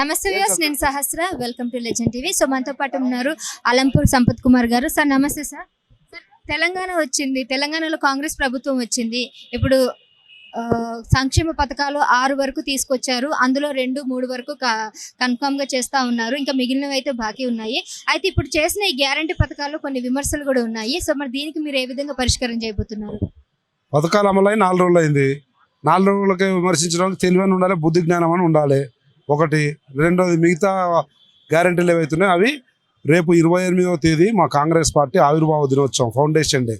నమస్తే వ్యూస్, నేను Sahasra. Welcome to legend TV. So మనతో పాటు ఉన్నారు అలంపూర్ సంపత్ కుమార్ గారు. సార్ నమస్తే సార్. తెలంగాణ వచ్చింది, తెలంగాణలో కాంగ్రెస్ ప్రభుత్వం వచ్చింది. ఇప్పుడు సంక్షేమ పథకాలు 6 వరకు తీసుకొచ్చారు. అందులో 2-3 వరకు కన్ఫామ్ గా చేస్తా ఉన్నారు. ఇంకా మిగిలినవి అయితే బాకీ ఉన్నాయి. అయితే ఇప్పుడు చేసిన ఈ గ్యారంటీ పథకాల్లో కొన్ని విమర్శలు కూడా ఉన్నాయి. సో మరి దీనికి మీరు ఏ విధంగా పరిష్కారం చేయబోతున్నారు? పథకాలు అమలై 4 రోజులు అయింది. 4 రోజులకే విమర్శించడానికి తెలివని ఉండాలి, బుద్ధి జ్ఞానం అని ఉండాలి. ఒకటి. రెండోది, మిగతా గ్యారెంటీలు ఏవైతున్నాయో అవి రేపు 28వ తేదీ మా కాంగ్రెస్ పార్టీ ఆవిర్భావ దినోత్సవం, ఫౌండేషన్ డే,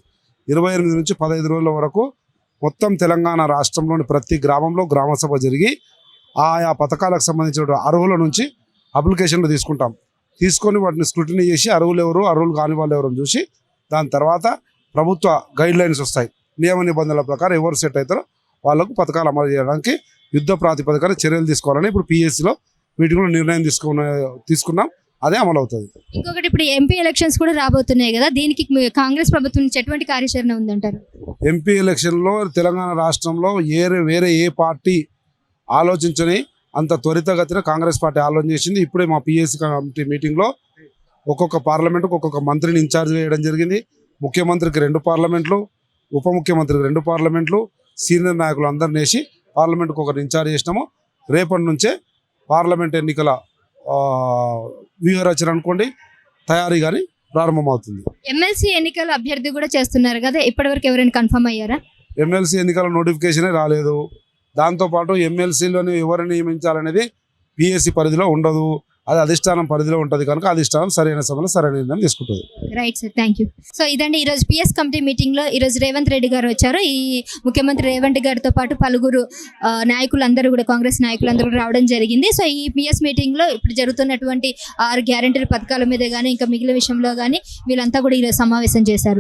28 నుంచి 15 రోజుల వరకు మొత్తం తెలంగాణ రాష్ట్రంలోని ప్రతి గ్రామంలో గ్రామసభ జరిగి ఆయా పథకాలకు సంబంధించిన అర్హుల నుంచి అప్లికేషన్లు తీసుకొని వాటిని స్క్రూటినీ చేసి అర్హులు ఎవరు, అర్హులు కాని వాళ్ళు ఎవరు చూసి దాని తర్వాత ప్రభుత్వ గైడ్ లైన్స్ వస్తాయి. నియమ నిబంధనల ప్రకారం ఎవరు సెట్ అవుతారో వాళ్ళకు పథకాలు అమలు చేయడానికి యుద్ధ ప్రాతిపదికన చర్యలు తీసుకోవాలని ఇప్పుడు పిఎస్సిలో మీటింగ్లో నిర్ణయం తీసుకున్నాం. అదే అమలు అవుతుంది. ఇంకొకటి, ఇప్పుడు ఎంపీ ఎలక్షన్స్ కూడా రాబోతున్నాయి కదా, దీనికి కాంగ్రెస్ ప్రభుత్వం నుంచి ఎటువంటి కార్యాచరణ ఉందంటారు? ఎంపీ ఎలక్షన్లో తెలంగాణ రాష్ట్రంలో వేరే ఏ పార్టీ ఆలోచించని అంత త్వరితగతిన కాంగ్రెస్ పార్టీ ఆలోచన చేసింది. ఇప్పుడే మా పిఎస్సి కమిటీ మీటింగ్లో ఒక్కొక్క పార్లమెంటుకు ఒక్కొక్క మంత్రిని ఇన్ఛార్జ్ చేయడం జరిగింది. ముఖ్యమంత్రికి 2 పార్లమెంట్లు, ఉప ముఖ్యమంత్రికి 2 పార్లమెంట్లు, సీనియర్ నాయకులు అందరిని వేసి పార్లమెంట్కి ఒకరు ఇన్ఛార్జ్ చేసినాము. రేపటి నుంచే పార్లమెంట్ ఎన్నికల వ్యూహరచన అనుకోండి తయారీ కానీ ప్రారంభమవుతుంది. ఎమ్మెల్సీ ఎన్నికల అభ్యర్థి కూడా చేస్తున్నారు కదా, ఇప్పటివరకు ఎవరైనా కన్ఫర్మ్ అయ్యారా? ఎమ్మెల్సీ ఎన్నికల నోటిఫికేషనే రాలేదు. దాంతోపాటు ఎమ్మెల్సీలోని ఎవరిని నియమించాలనేది పిఎస్సి పరిధిలో ఉండదు, అది అధిష్టానం పరిధిలో ఉంటుంది. కనుక అధిష్టానం సరైన సమయంలో సరైన నిర్ణయం తీసుకుంటుంది. Right sir, thank you. So ఇదండి ఈరోజు పిఎస్ కమిటీ మీటింగ్లో ఈరోజు రేవంత్ రెడ్డి గారు వచ్చారు. ఈ ముఖ్యమంత్రి రేవంత్ గారితో పాటు పలువురు నాయకులందరూ కూడా, కాంగ్రెస్ నాయకులందరూ కూడా రావడం జరిగింది. సో ఈ పిఎస్ మీటింగ్లో ఇప్పుడు జరుగుతున్నటువంటి 6 గ్యారెంటీ పథకాల మీద కానీ ఇంకా మిగిలిన విషయంలో కానీ వీళ్ళంతా కూడా ఈరోజు సమావేశం చేశారు.